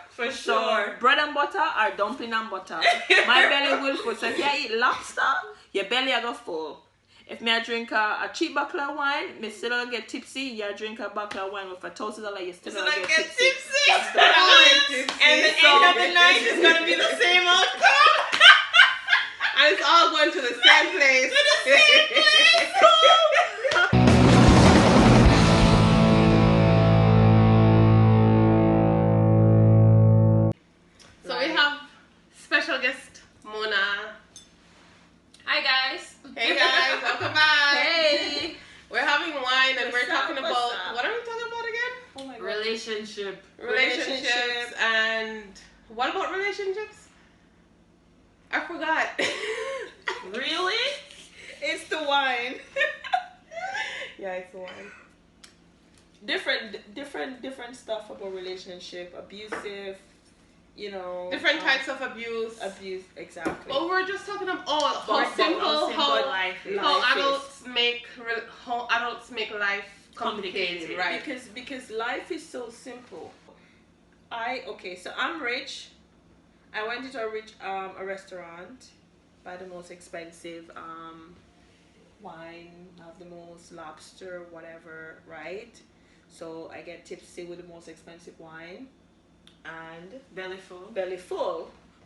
For So sure. bread and butter or dumpling and butter. My belly will full. So if you eat lobster, your belly will go full. If me I drink a cheap bottle of wine, me still gonna get tipsy. You drink a bottle of wine with a $1,000, you still gonna get tipsy. That's the point. And the end of the night is gonna be the same outcome. And it's all going to the same place. To the same place. So we have special guest Mona. Hi guys. Hey guys, welcome back. Hey. We're having wine and we're talking about What's up? what are we talking about again? Oh my God. Relationship. Relationships and what about relationships? I forgot. Really? It's the wine. Yeah, it's the wine. different stuff about relationship, abusive, you know. Different types of abuse. Abuse, exactly. But we're just talking about how But simple, how life is. how adults make life complicated, right? Because life is so simple. So I'm rich. I went into a restaurant, buy the most expensive wine, have the most lobster, whatever, right? So I get tipsy with the most expensive wine and Belly full.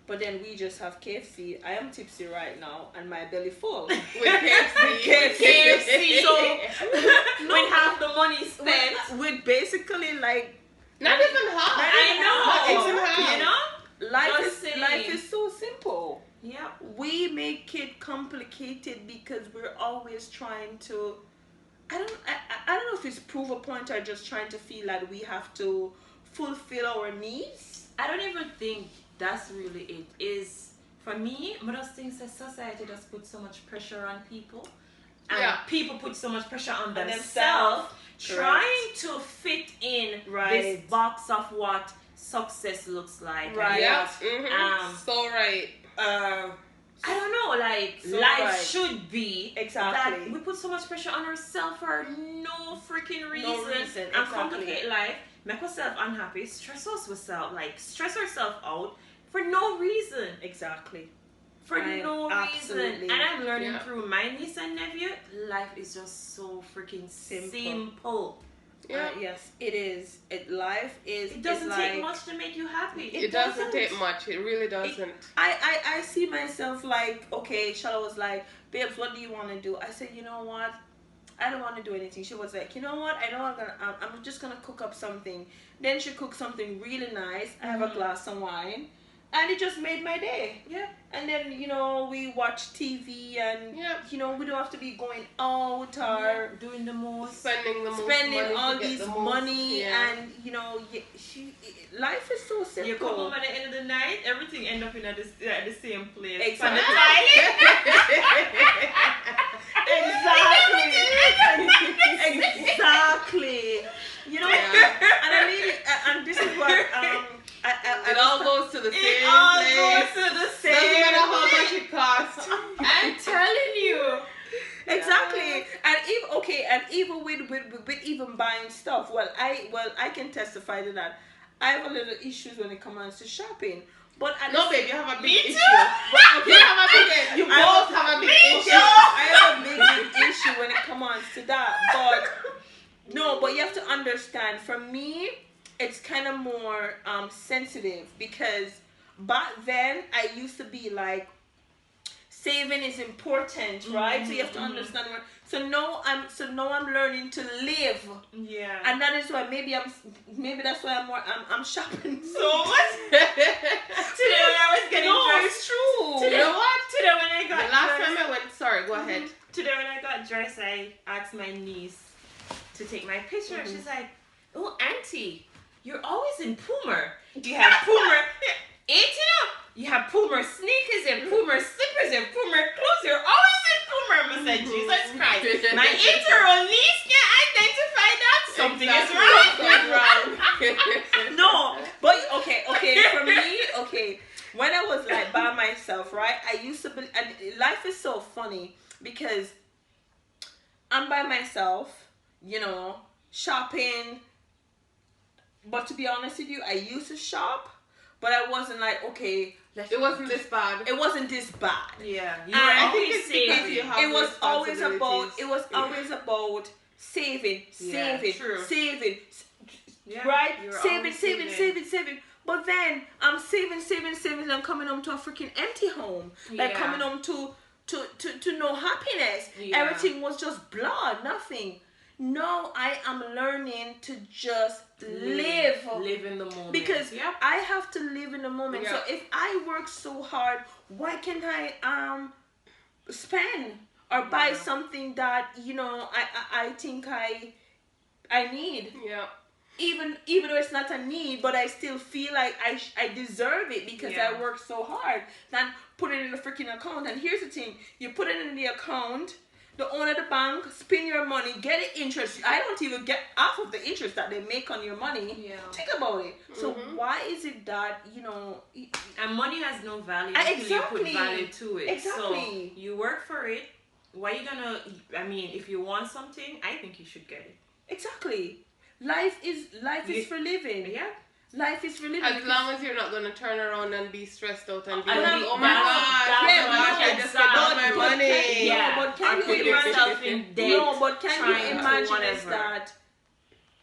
But then we just have KFC. I am tipsy right now and my belly full. With KFC. KFC. So When half the money spent. with basically like Not even half. I know. Not even half. You know? life Just is so simple. Yeah. We make it complicated because we're always trying to I don't know if it's prove a point or just trying to feel like we have to fulfill our needs. I don't even think that's really it. Is for me, I just think that society just puts so much pressure on people. And Yeah. people put so much pressure on themselves. themselves trying to fit in Right. this box of what success looks like. Right. Yeah. And Mm-hmm. So right. I don't know, like So life right. should be Exactly. that we put so much pressure on ourselves for no freaking reason, reason, and exactly. complicate life, make ourselves unhappy, stress ourselves out for no reason. Exactly. For no Absolutely. reason. And I'm learning Yeah. through my niece and nephew, life is just so freaking Simple. simple. Yeah. Yes, it is. Life is. It doesn't is take like, much to make you happy. It doesn't take much. It really doesn't. I see myself like, okay, Shala was like, babes, what do you want to do? I said, you know what? I don't want to do anything. She was like, you know what? I know I'm just gonna cook up something. Then she cooked something really nice. I have a glass of wine, and it just made my day. Yeah. And then we watch TV, and Yeah. we don't have to be going out or Doing the most. Spending the most spending money all to get these the most. money, Yeah. and life is so simple. You come home at the end of the night, everything end up at the same place. Exactly. Exactly. And I mean, and this is what It all goes to the same It all place. goes to the Doesn't same matter how much it costs. I'm telling you. exactly. And even with even buying stuff. Well, I can testify to that. I have a little issues when it comes to shopping. But No, babe, you have a big Me issue. too. But you have a big. You both have a big issue. I have a big issue when it comes to that. But you have to understand. For me, it's kind of more sensitive because back then I used to be like, saving is important, right? So you have to understand where. So now I'm learning to live, Yeah. and that is why maybe that's why I'm shopping so much. Today when I was getting dressed. It's true. You know what? Today when I The got last dressed. time I went, sorry, go ahead. Today when I got dressed, I asked my niece to take my picture. And she's like, "Oh, auntie, you're always in Puma. You have Puma, you have Puma sneakers and Puma slippers and Puma clothes. You're always in Puma." I said, "Jesus Christ, my 8-year-old niece can't identify that. Something is wrong." No, but okay. For me, when I was like by myself, right? I used to be, and life is so funny because I'm by myself, shopping. but to be honest with you, I used to shop, but I wasn't like, okay, It wasn't this bad. it wasn't this bad. Yeah, you And were I think always it's because saving. you have It was always responsibilities. about saving, Yeah, saving, true. saving, Yeah, right? you were Saving, always saving. But then I'm saving, and I'm coming home to a freaking empty home. Like Yeah. coming home to no happiness. Yeah. Everything was just blah, nothing. No, I am learning to just live in the moment. because Yep. I have to live in the moment. So Yeah. if I work so hard, why can't I spend or buy Yeah. something that I think I need, Yeah. even though it's not a need, but I still feel like I deserve it because Yeah. I work so hard. Then put it in the freaking account. And here's the thing: you put it in the account. The owner of the bank spend your money, get the interest. I don't even get half of the interest that they make on your money. Yeah. Think about it. So Mhm. why is it that And money has no value Exactly. until you put value to it. Exactly. So you work for it. Why you gonna? I mean, if you want something, I think you should get it. exactly life is for living. Yeah. Life is for living. As long as you're not gonna turn around and be stressed out and be And like, be- oh my that's- god, that's yeah, what gosh, I I'm just saying. spent all my But money. Yeah. but can Or you put imagine? yourself in debt. No, but can trying you to imagine is whatever. that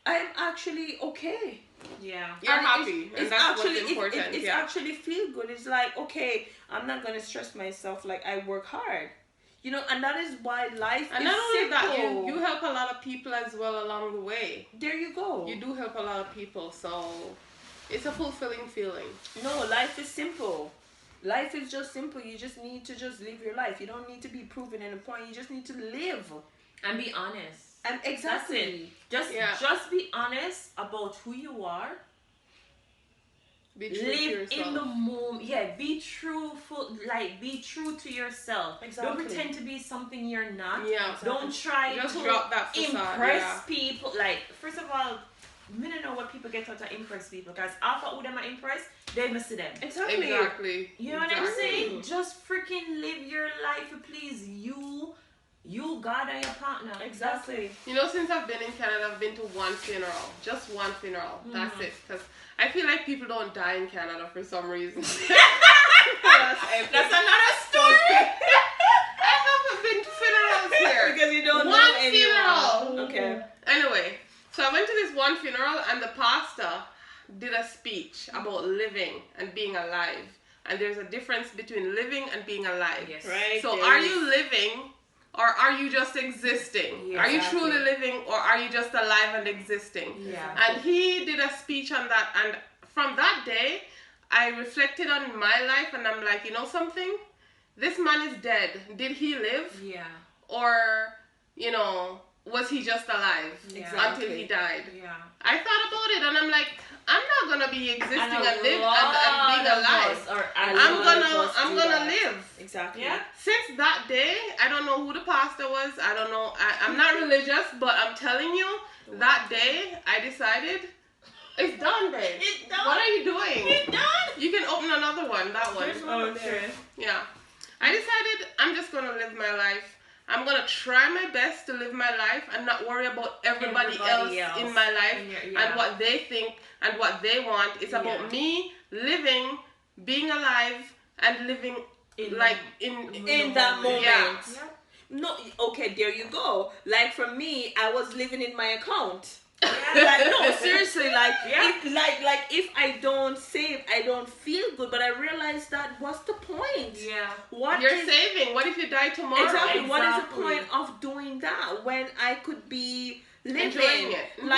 I'm actually okay. Yeah. You're And happy, it's and that's actually, what's important. It's yeah. actually feel good. It's like, okay, I'm not gonna stress myself. Like I work hard, and that is why life And is not only that, simple. you help a lot of people as well along the way. There you go. You do help a lot of people, so it's a fulfilling feeling. No, life is simple. Life is just simple. You just need to just live your life. You don't need to be proven any point. You just need to live. And be honest. And exactly. Just Yeah. just be honest about who you are. Be true to Live yourself. in the moment. Yeah, be truthful. Like be true to yourself. Exactly. Don't pretend to be something you're not. Yeah. Don't try Just to drop that facade. impress Yeah. people. Like first of all, me don't know what people get out to impress people because after who them are impress, they must see them. Exactly. Exactly. You know what I'm Exactly. saying? Just freaking live your life, please. You, God, and your partner. Exactly. You know, since I've been in Canada, I've been to one funeral. Just one funeral. That's Mhm. it. Because I feel like people don't die in Canada for some reason. That's another story. I haven't been to funerals here. Because you don't One know anyone. funeral. Okay. Anyway, so I went to this one funeral and the pastor did a speech about living and being alive. And there's a difference between living and being alive. Yes. Right. So there are is- you living or are you just existing? Yeah, are you exactly. truly living or are you just alive and existing? Yeah. And he did a speech on that, and from that day I reflected on my life and I'm like, you know something? This man is dead. Did he live? Yeah. Or, was he just alive Yeah. until he died? Yeah. I thought about it and I'm like, I'm not gonna be existing And and a live lot and being of alive. us are I'm alive. gonna live. Exactly. Yeah. Since that day, I don't know who the pastor was. I don't know. I'm not religious, but I'm telling you, that day I decided it's done, babe. It's done. What are you doing? It's done. You can open another one. That one. There's one there. Yeah. I decided I'm just gonna live my life. I'm gonna try my best to live my life and not worry about everybody else in my life and what they think and what they want. It's about me living, being alive, and living in that moment. Yeah. No, okay, there you go. Like for me, I was living in my account. Yeah. Like no, seriously, like Yeah. if I don't save, I don't feel good. But I realized that what's the point? Yeah. What You're is- saving. What if you die tomorrow? Exactly. What is the Exactly. point of doing that when I could be living? Enjoying it. Mhm.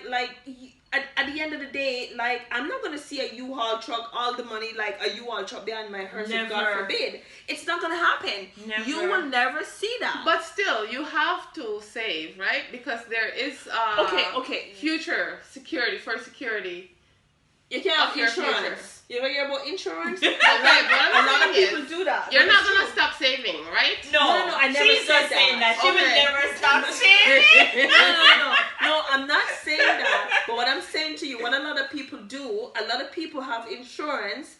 Like at the end of the day, like I'm not gonna see a U-Haul truck, all the money like a U-Haul truck behind my hearse. God Never. forbid. It's not gonna happen. Never. You will never see that. But still, you have to save, right? Because there is okay. future security for security. You can't have Of your insurance. future. You ever hear about insurance? Okay, what a I'm lot of saying people is, do that. you're But not it's gonna true. stop saving, right? No, No, I never she's said just saying that. that. She would Okay. never stop saying. No, I'm not saying that. But what I'm saying to you, what a lot of people do, a lot of people have insurance.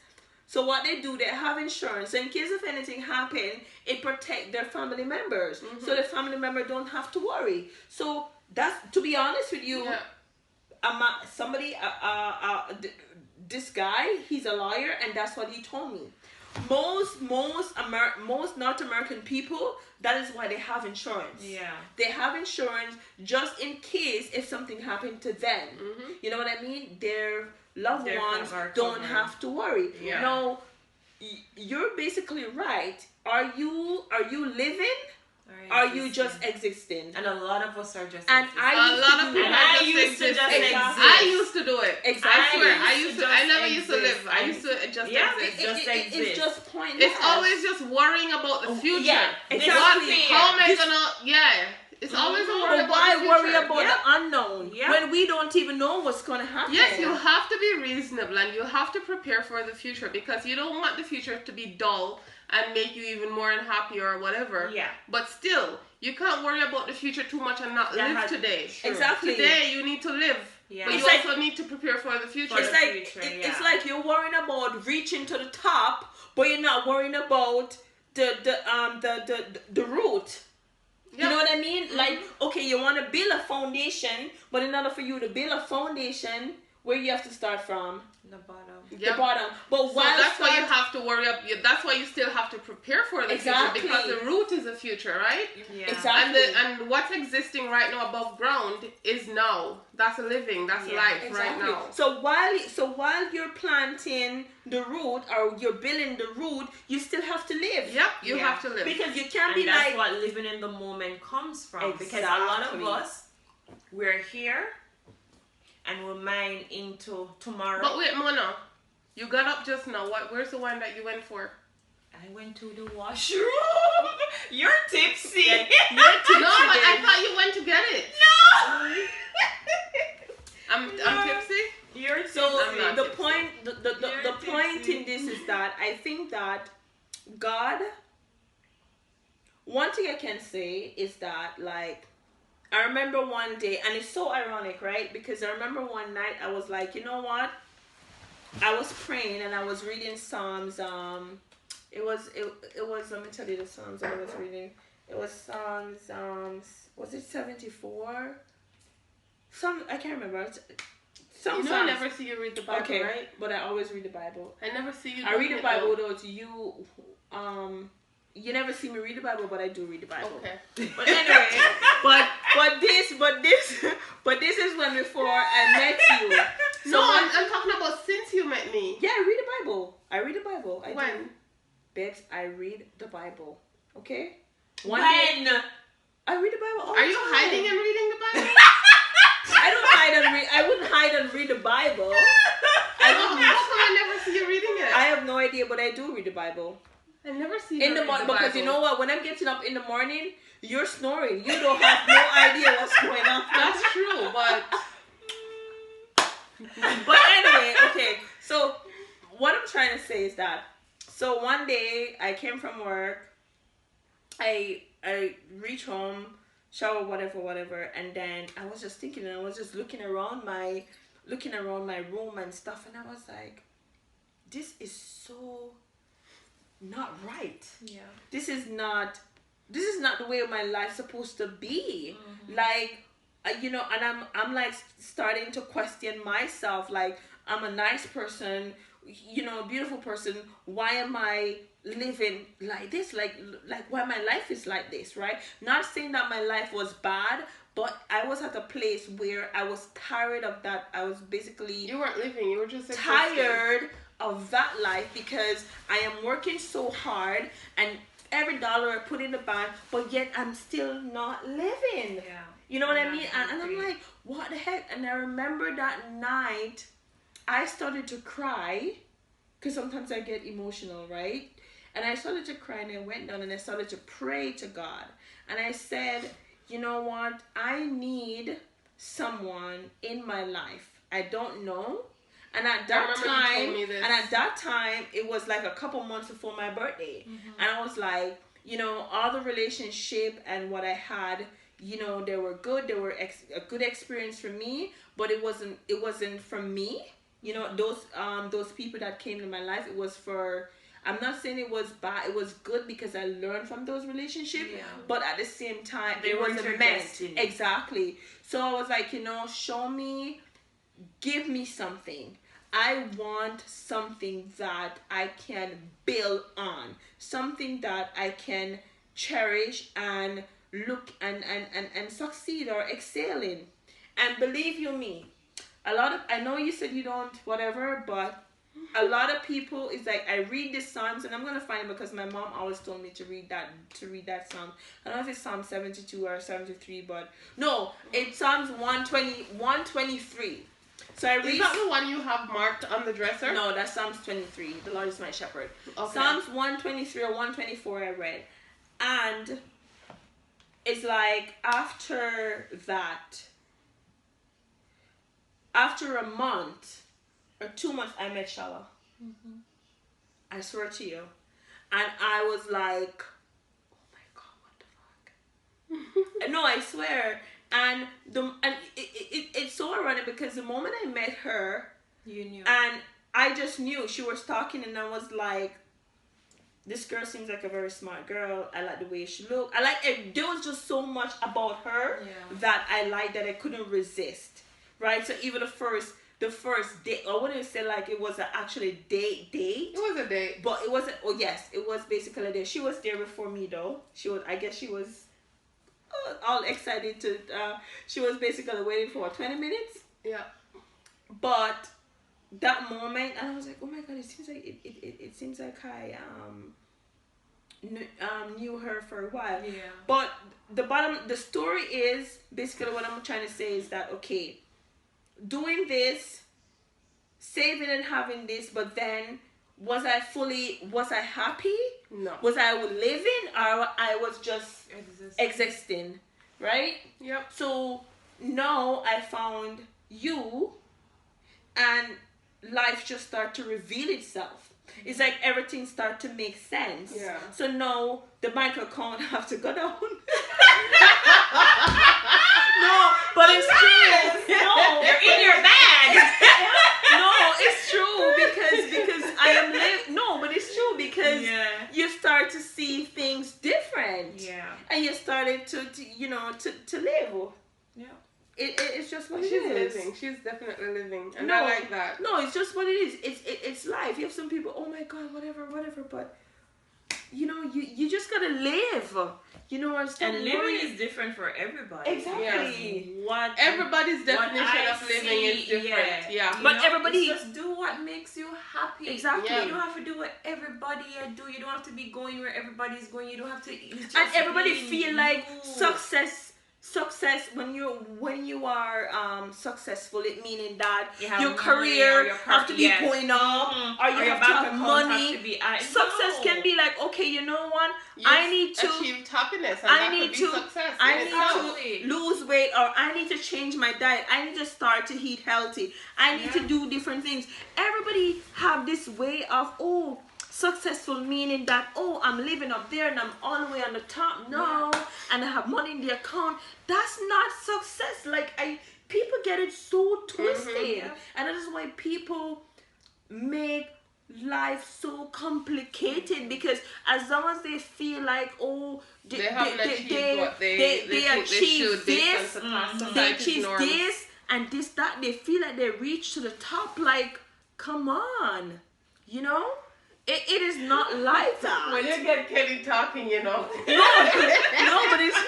So what they do, they have insurance. So in case if anything happen, it protect their family members. So the family member don't have to worry. So that's, to be honest with you, Yeah. this guy, he's a lawyer, and that's what he told me. Most North American people, that is why they have insurance. Yeah. They have insurance just in case if something happened to them. Mm-hmm. You know what I mean? Their loved ones don't have to worry. Yeah. Now, you're basically right. Are you living? Are you just existing? And a lot of us are just and existing. I used to do it. I used to do it. Exactly. I never used to live. I used to just exist. It's just pointless. It's always just worrying about the future. Yeah, exactly. How am I gonna? Yeah. It's always a worry about the future. Why worry about the unknown when we don't even know what's going to happen? Yes, you have to be reasonable and you have to prepare for the future because you don't want the future to be dull and make you even more unhappy or whatever. Yeah. But still, you can't worry about the future too much and not live today. Exactly. Today, you need to live. Yeah. But you also need to prepare for the future. It's like you're worrying about reaching to the top, but you're not worrying about the route. Yep. You know what I mean? Mm-hmm. Like, okay, you want to build a foundation, but in order for you to build a foundation, where you have to start from? The bottom. Yep. The bottom. But that's why you have to worry up. That's why you still have to prepare for the future because the root is the future, right? Yeah. Exactly. And what's existing right now above ground is now. That's living. That's life right now. So while you're planting the root or you're building the root, you still have to live. Yep, you have to live because you can't be that's like what living in the moment comes from. Exactly. Because a lot of us, we're here. And we'll mine into tomorrow. But wait, Mona, you got up just now. Where's the wine that you went for? I went to the washroom. You're tipsy. You're tipsy. No, but I thought you went to get it. No. I'm tipsy. You're tipsy. So the point in this is that I think that God. One thing I can say is that like. I remember one day, and it's so ironic, right? Because I remember one night I was like, you know what? I was praying and I was reading Psalms. It was. Let me tell you the Psalms that I was reading. It was Psalms. Was it 74? I can't remember. I never see you read the Bible, right? But I always read the Bible. I never see you. I read the Bible though to you. You never see me read the Bible, but I do read the Bible. Okay. But anyway, but this is when before I met you. So I'm talking about since you met me. Yeah, I read the Bible. I read the Bible. When? Do. Babes, I read the Bible. Okay? When? I read the Bible all the time. Are you hiding and reading the Bible? I don't hide and read. I wouldn't hide and read the Bible. How come I never see you reading it? I have no idea, but I do read the Bible. I never see in the morning because you know what? When I'm getting up in the morning, you're snoring. You don't have no idea what's going on. That's true, but anyway, okay. So what I'm trying to say is that one day I came from work. I reach home, shower, whatever, and then I was just thinking, and I was just looking around my room and stuff, and I was like, this is so not right. Yeah. This is not the way my life's supposed to be. Mm-hmm. Like, and I'm like starting to question myself. Like, I'm a nice person, beautiful person. Why am I living like this? Like why my life is like this, right? Not saying that my life was bad, but I was at a place where I was tired of that. I was basically... You weren't living, you were just existing. Tired of that life because I am working so hard and every dollar I put in the bank, but yet I'm still not living. Yeah. You know what I mean? And I'm like, what the heck? And I remember that night I started to cry because sometimes I get emotional, right? And I started to cry and I went down and I started to pray to God. And I said, you know what? I need someone in my life. I don't know. And at that time, it was like a couple months before my birthday. Mm-hmm. And I was like, all the relationship and what I had, they were good. They were a good experience for me, but it wasn't from me. Those people that came to my life, it was for, I'm not saying it was bad. It was good because I learned from those relationships. Yeah. But at the same time, it wasn't meant. Exactly. So I was like, show me give me something. I want something that I can build on, something that I can cherish and look and succeed or excel in. And believe you me, I know you said you don't whatever, but a lot of people is like, I read the Psalms, and I'm gonna find it because my mom always told me to read that Psalm. I don't know if it's Psalm 72 or 73, but no, it's Psalms 123. So I read. Is that the one you have marked on the dresser? No, that's Psalms 23. The Lord is my shepherd. Okay. Psalms 123 or 124 I read. And it's like after that, after a month or 2 months, I met Shala. Mm-hmm. I swear to you. And I was like, oh my God, what the fuck? No, I swear. And it's so ironic because the moment I met her, you knew, and I just knew she was talking, and I was like, this girl seems like a very smart girl. I like the way she looked. I like it. There was just so much about her that I liked that I couldn't resist. Right? So even the first date, I wouldn't say like it was actually a date. It was a date. But it wasn't, oh yes, it was basically a date. She was there before me though. I guess she was all excited to, she was basically waiting for 20 minutes. Yeah. But that moment, and I was like, oh my God, it seems like I knew her for a while. Yeah. But the story is basically what I'm trying to say is that, okay, doing this, saving and having this, but then was I happy? No. Was I living, or I was just existing, right? Yep. So now I found you, and life just started to reveal itself. It's like everything started to make sense. Yeah. So now the bank account have to go down. No, but it's true. No, they're in your bag. No, it's true because I am No, but it's true because you start to see things different. Yeah. And you started to live. Yeah. It's just what She's it is. living. She's definitely living, and No, I like that. No, it's just what it is. It's life. You have some people, oh my God, whatever, but you just gotta live. And living is different for everybody. Exactly. Yes. Everybody's definition of living is different. Yeah. But everybody just do what makes you happy. Exactly. You don't have to do what everybody do. You don't have to be going where everybody's going. You don't have to. And everybody feel like success when you are successful, it meaning that you your career have to be going up, or you have to have money. Success can be like, okay, you know what? I need to achieve happiness, and that could be success. I need to lose weight, or I need to change my diet. I need to start to eat healthy. I need to do different things. Everybody have this way of successful meaning that I'm living up there and I'm all the way on the top now, and I have money in the account. That's not success. Like people get it so twisted, and that is why people make life so complicated, because as long as they feel like they haven't achieved what they achieve this, they achieve norms. this and this, that, they feel like they reach to the top. Like, come on, It is not like that. When you get Kelly talking, No, but it's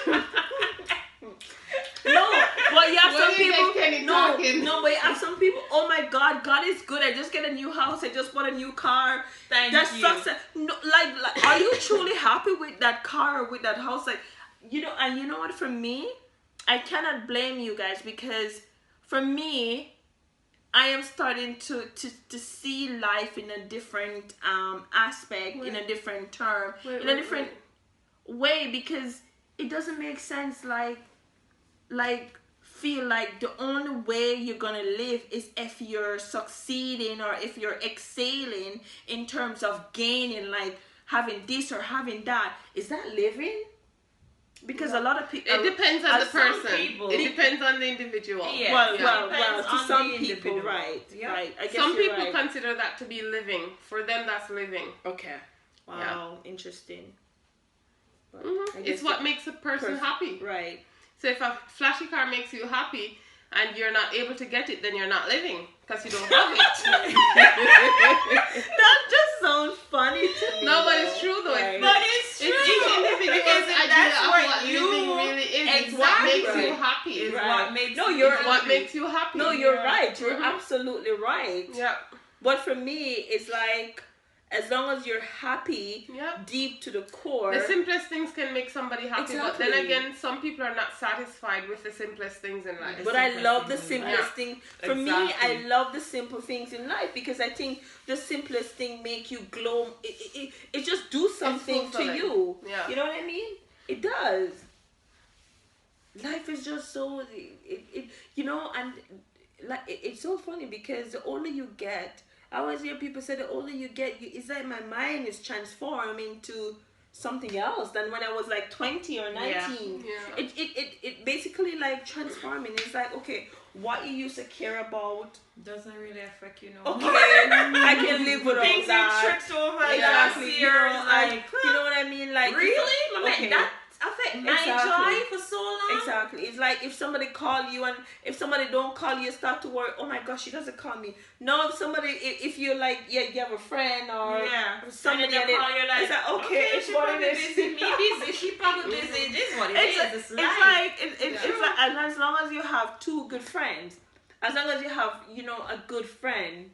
but you have some people. No, but you have some people. Oh my God, God is good. I just get a new house. I just bought a new car. That's success. No, like, are you truly happy with that car or with that house? Like, and you know what? For me, I cannot blame you guys, because for me, I am starting to see life in a different aspect, in a different term, in a different way, because it doesn't make sense. Like feel like the only way you're gonna live is if you're succeeding or if you're excelling in terms of gaining, like having this or having that. Is that living? Because a lot of people. It depends on the person. It depends on the individual. Yeah. Well, to some people, right? Yeah. Right. I guess some people right. consider that to be living. For them, that's living. Okay. Wow. Yeah. Interesting. But it's what makes a person happy. Right. So if a flashy car makes you happy, and you're not able to get it, then you're not living because you don't have it. That just sounds funny to me. No, but it's true though. Right. But it's true. It's each individual's idea of what you living really is. It's what makes you happy. Is Right. what makes No, you you're- happy. What makes you happy. No, you're Yeah. right. You're Mhm. absolutely right. Yeah. But for me, it's like, as long as you're happy, Yep. deep to the core. The simplest things can make somebody happy, but then Exactly. again, some people are not satisfied with the simplest things in life. But I love the Simplest simplest thing. For me, Exactly. I love the simple things in life because I think the simplest thing make you glow. It just do something to fulfilling. you. Yeah. You know what I mean? It does. Life is just so and like it's so funny because the older you get, I always hear people say the older you get, it's like my mind is transforming to something else than when I was like 20 or 19. Yeah. It basically like transforming. It's like, okay, what you used to care about, doesn't really affect you no okay, more. I can live without Things you that. tripped over Exactly. last You year. know, Like, you know what I mean? Like, really? My man, okay. that affect my Exactly. joy for so long? Exactly. It's like if somebody call you and if somebody don't call you, you start to worry, oh my gosh, she doesn't call me. No, if you're like, yeah, you have a friend or Yeah. somebody and then they call you like, it's like, okay, it's she what probably it is. busy. Me busy. She probably busy. It is what it It's, is. it's life. like it's Yeah. like and as long as you have two good friends, as long as you have a good friend,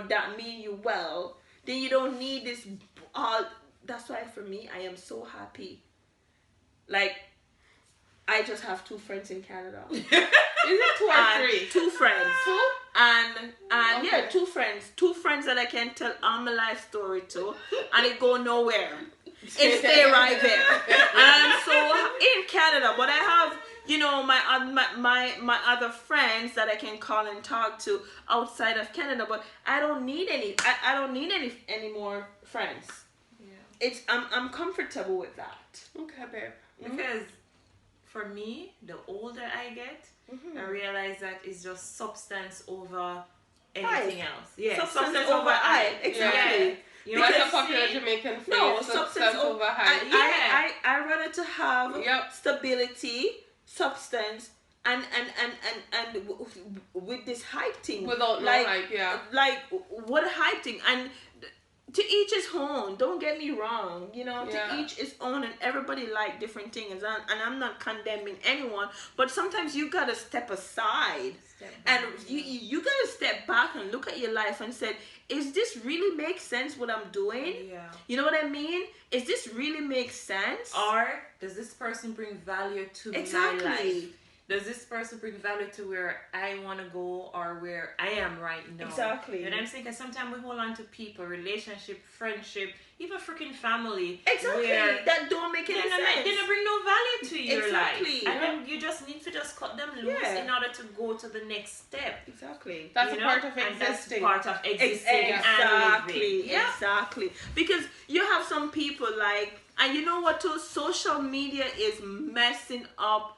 that mean you well, then you don't need this all. That's why for me, I am so happy. Like, I just have two friends in Canada. Is it 2 or And 3? two friends. Two? And Okay. yeah, two friends that I can tell all my life story to, and it go nowhere. It stay right there. And so in Canada, but I have my other friends that I can call and talk to outside of Canada, but I don't need I don't need any more friends. Yeah. I'm comfortable with that. Okay, babe. Because for me, the older I get, I realize that it's just substance over anything else. Yeah, Substance over I. Exactly. Yeah. You know What's what a I'm popular saying? Jamaican phrase? No, substance over height. I rather to have Yep. stability, substance, and with this hype thing. Without no like, hype, yeah. Like what hype thing? And to each his own. Don't get me wrong. Yeah. To each his own, and everybody like different things. And I'm not condemning anyone, but sometimes you gotta step aside. And you gotta step back and look at your life and say, is this really make sense what I'm doing? Yeah. You know what I mean? Is this really make sense? Or does this person bring value to my Exactly. life? Does this person bring value to where I want to go or where I am right now? Exactly. You know what I'm saying? Because sometimes we hold on to people, relationship, friendship, even freaking family. Exactly. Where That don't make any sense. they don't bring no value to your Exactly. life. And then you just need to just cut them loose Yeah. in order to go to the next step. Exactly. That's You a know? part of And that's existing. part of existing and Exactly. living. Yeah. Exactly. Because you have some people like, and you know what too? Social media is messing up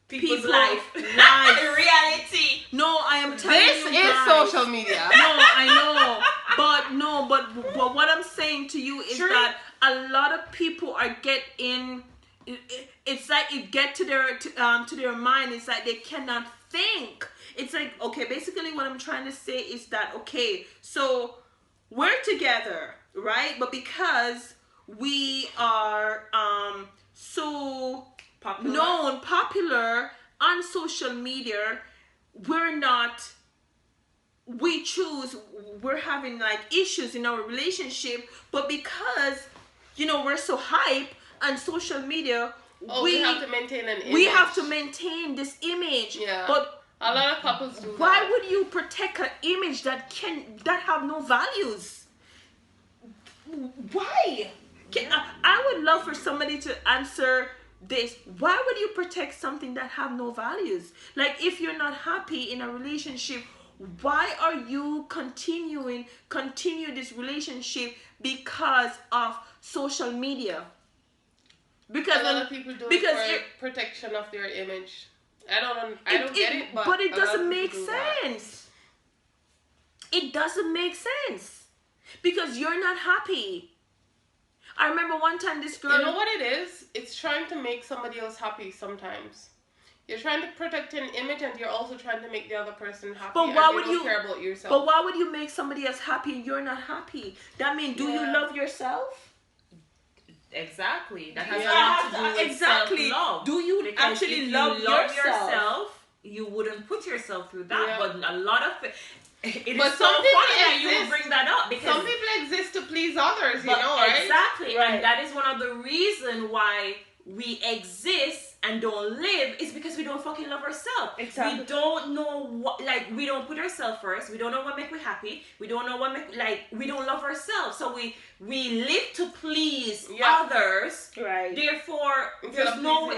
people's life. Reality. No, I am telling This you is guys. social media. No, I know. But what I'm saying to you is True. that a lot of people are getting. It's like it get to their mind. It's like they cannot think. It's like, okay, basically what I'm trying to say is that, okay, so we're together, right? But because we are so popular on social media, we're having like issues in our relationship, but because we're so hype on social media, we have to maintain an image. we have to maintain this image. Yeah. But a lot of couples do why that. would you protect an image that have no values? Why? I would love for somebody to answer this. Why would you protect something that have no values? Like, if you're not happy in a relationship, why are you continue this relationship because of social media? Because A lot of people do it for protection of their image. I don't get it, but it a lot doesn't of make people do that. sense. It doesn't make sense because you're not happy. I remember one time this girl. You know what it is? It's trying to make somebody else happy sometimes. You're trying to protect an image, and you're also trying to make the other person happy. But why would you care about yourself? But why would you make somebody else happy and you're not happy? That means, do you love yourself? Exactly. That has a lot to do with self-love. Do you actually love yourself? You wouldn't put yourself through that. But a lot of it but is so funny that you would bring that up, because some people exist to please others, you know, right? Exactly. Right. And that is one of the reasons why we exist and don't live, is because we don't fucking love ourselves. Exactly. We don't know what, we don't put ourselves first. We don't know what make we happy. We don't know what make, we don't love ourselves. So we live to please others. Right. Therefore, there's no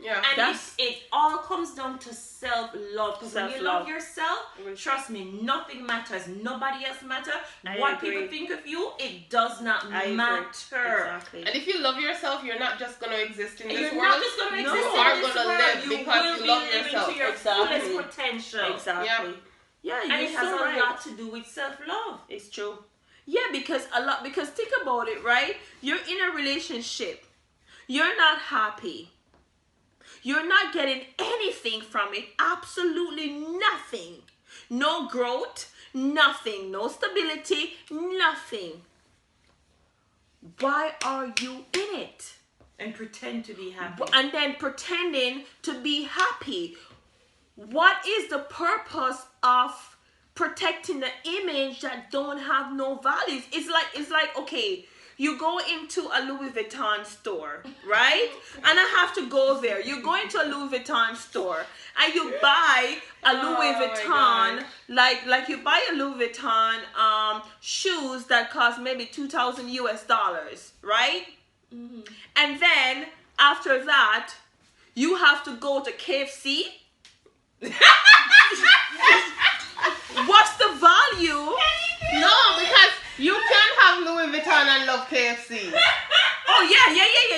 Yeah. And it all comes down to self-love. Because when you love yourself, trust me, nothing matters. Nobody else matters. What people think of you, it does not matter. Exactly. And if you love yourself, you're not just going to exist in this world. You're not just going to exist in this world. You are going to live because you love yourself. To your fullest potential. Exactly. Yeah, and it has a lot to do with self-love. It's true. Yeah, because think about it, right? You're in a relationship. You're not happy. You're not getting anything from it. Absolutely nothing. No growth, nothing. No stability, nothing. Why are you in it? And pretend to be happy. And then pretending to be happy. What is the purpose of protecting the image that don't have no values? It's like okay, you go into a Louis Vuitton store, right? And I have to go there. You go into a Louis Vuitton store and you buy a Louis Vuitton, like you buy a Louis Vuitton shoes that cost maybe $2,000 US, right? Mm-hmm. And then after that, you have to go to KFC. What's the value? No, because you can't have Louis Vuitton and love KFC. Oh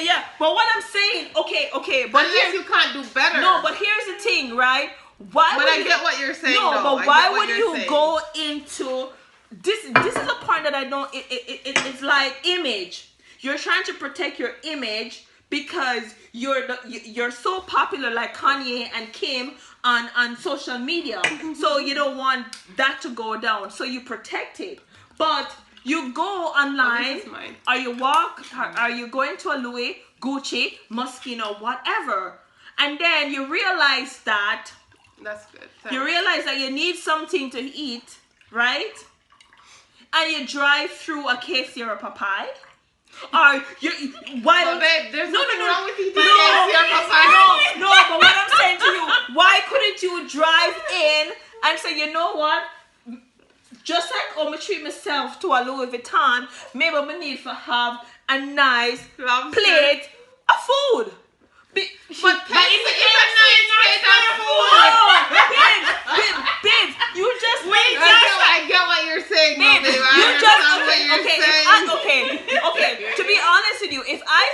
yeah. But what I'm saying, okay. But unless you can't do better. No, but here's the thing, right? I get what you're saying. No, but why would you go into this? This is a part that I don't. It's like image. You're trying to protect your image because you're so popular, like Kanye and Kim on social media. So you don't want that to go down. So you protect it. But you go online, or you walk, are you going to a Louis, Gucci, Moschino, whatever, and then you realize that that's good. Thanks. You realize that you need something to eat, right? And you drive through a KFC or a Popeye. Or babe, there's nothing wrong with eating KFC or Popeye. No, but what I'm saying to you, why couldn't you drive in and say, you know what? Just like I'm treat myself to a Louis Vuitton, maybe I need to have a nice plate of food. But it's a nice plate of food. Babe, you just wait. I get what you're saying, babe. Okay. To be honest with you, if I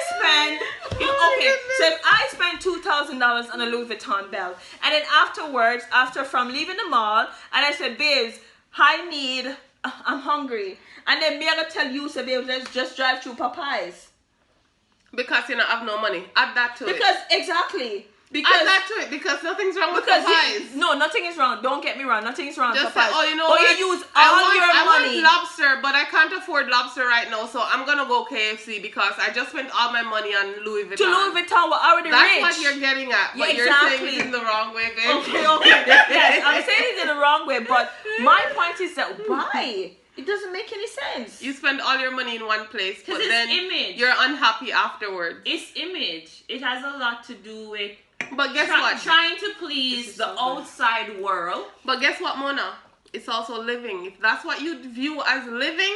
spend $2,000 on a Louis Vuitton belt, and then afterwards, from leaving the mall, and I said, babes, I'm hungry, and then me I gonna tell you, so babes, let's just drive through Popeyes. Because you don't have no money. Add that to it. Add that to it, because nothing's wrong with Popeyes. No, nothing is wrong. Don't get me wrong. Nothing is wrong with Just Popeyes. say, you know what? You use all your money. I want lobster, but I can't afford lobster right now, so I'm going to go KFC because I just spent all my money on Louis Vuitton. To Louis Vuitton, we're already rich. That's what you're getting at, but you're saying it in the wrong way, babe. Okay. Yes, I'm saying it in the wrong way, but my point is that why? It doesn't make any sense. You spend all your money in one place, but then image. You're unhappy afterwards. It's image. It has a lot to do with. But guess what? Trying to please the outside world. But guess what, Mona? It's also living. If that's what you view as living,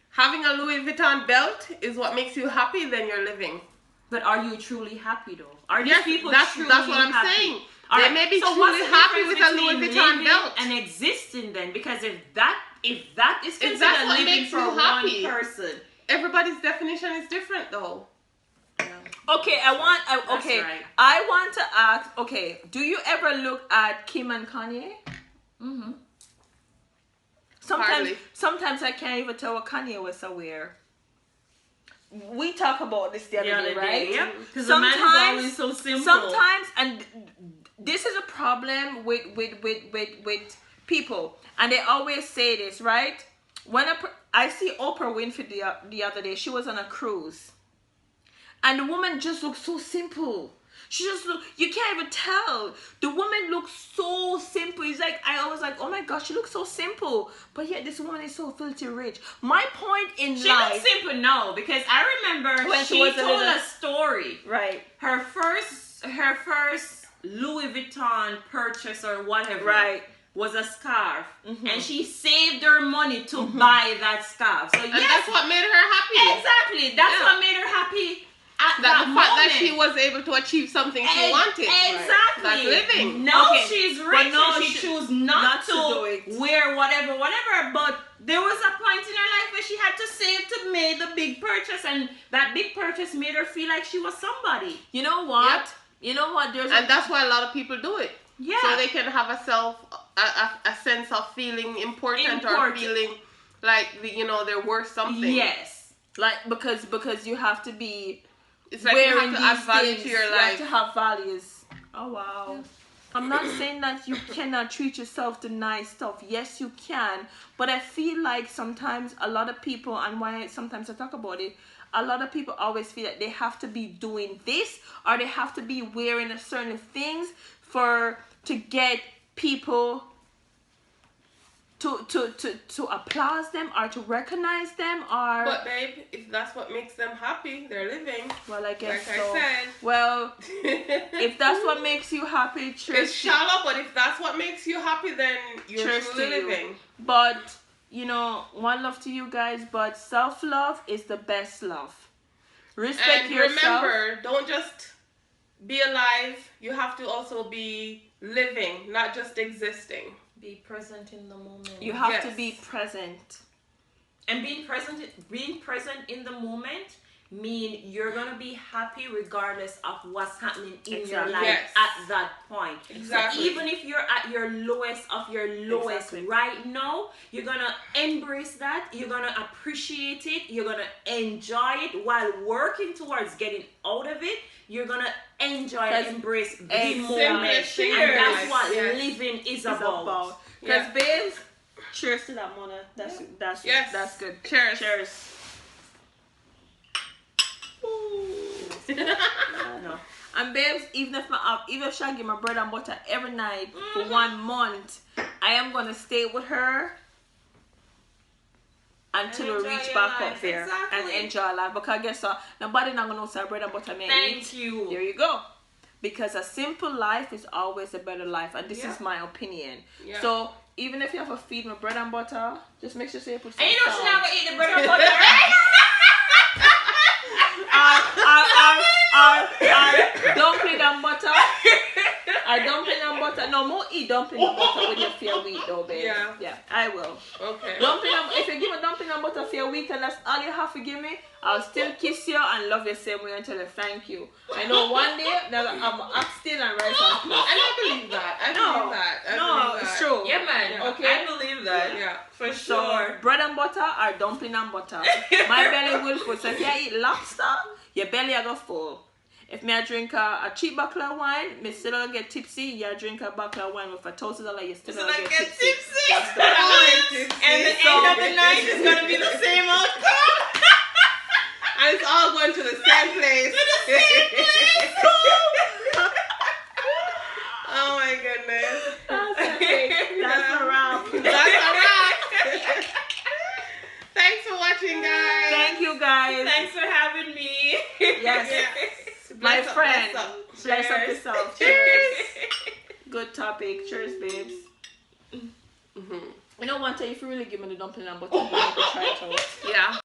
having a Louis Vuitton belt is what makes you happy, then you're living. But are you truly happy though? Are these people truly that's what I'm happy? saying. They may be truly happy with a Louis Vuitton belt and existing then, because if that is considered living for one person, everybody's definition is different though. Okay, I want to ask. Okay, do you ever look at Kim and Kanye? Mm-hmm. Sometimes I can't even tell what Kanye was wear. we talk about this the other day, right? Yeah. Because the man is always so simple. Sometimes, and this is a problem with people, and they always say this, right? I see Oprah Winfrey the other day, she was on a cruise, and the woman just looked so simple. She just you can't even tell. The woman looks so simple. It's like, I was like, oh my gosh, she looks so simple. But yet this woman is so filthy rich. My point in life. She looks simple now, because I remember when she told a story. Right. Her first Louis Vuitton purchase or whatever. Right. Was a scarf, and she saved her money to buy that scarf. So and that's what made her happy. Exactly. That's what made her happy. At that the fact moment. that she was able to achieve something she wanted. Exactly. That's living. Now she's rich, and she chose not to do it. wear whatever. But there was a point in her life where she had to save to make the big purchase, and that big purchase made her feel like she was somebody. You know what? Yep. You know what? That's why a lot of people do it. Yeah. So they can have a sense of feeling important. Or feeling like they're worth something. Yes. Like because you have to be. It's like you have to add value to your life. You have to have values. Oh wow. Yeah. I'm not saying that you cannot treat yourself to nice stuff. Yes, you can. But I feel like sometimes a lot of people, and why sometimes I talk about it, a lot of people always feel that they have to be doing this, or they have to be wearing a certain things to get people to applaud them or to recognize them, or. But babe, if that's what makes them happy, they're living. Well, I guess like so. I said. Well, if that's what makes you happy, it's shallow. But if that's what makes you happy, then you're truly living. But one love to you guys. But self-love is the best love. Respect yourself. Remember, don't just be alive. You have to also be living, not just existing. Be present in the moment. You have to be present. And being present in the moment mean you're gonna be happy regardless of what's happening in your life at that point. Exactly. So even if you're at your lowest of your lowest right now, you're gonna embrace that. You're gonna appreciate it. You're gonna enjoy it while working towards getting out of it. You're gonna enjoy and embrace the moment, and that's what living is about. Because babes, cheers to that, Mona. That's good. Cheers. No. And babes, even if she give my bread and butter every night for 1 month, I am gonna stay with her until we reach back up there and enjoy life. Because guess what? Nobody not gonna know bread and butter me. Thank you. There you go. Because a simple life is always a better life, and this is my opinion. Yeah. So even if you have to feed me bread and butter, just make sure you put some. And you know she's not gonna eat the bread and butter, right? Dumpling and butter. Dumpling and butter. No, more eat dumpling and butter when you feel weak, though, babe. Yeah, I will. Okay. If you give me dumpling and butter for your week, and that's all you have to give me, I'll still kiss you and love you the same way and tell you thank you. I know one day that I'm up still and rice and peas. And I believe that. I believe that. It's true. Yeah, man. Yeah. Okay. I believe that. Yeah. For sure. So, bread and butter or dumpling and butter. My belly will full. So if you eat lobster, your belly will go full. If me drink a cheap bottle of wine, me still gonna get tipsy. You drink a bottle of wine with a $1,000, you still gonna get tipsy. And the end of the night is gonna be the same outcome. And it's all going to the same place. Oh my goodness. That's a wrap. Thanks for watching, guys. Thank you, guys. Thanks for having me. Yes. My friend. Bless up yourself. Cheers. Good topic. Cheers, babes. You know, one time if you really give me the dumpling and butter, I can try it out. Yeah.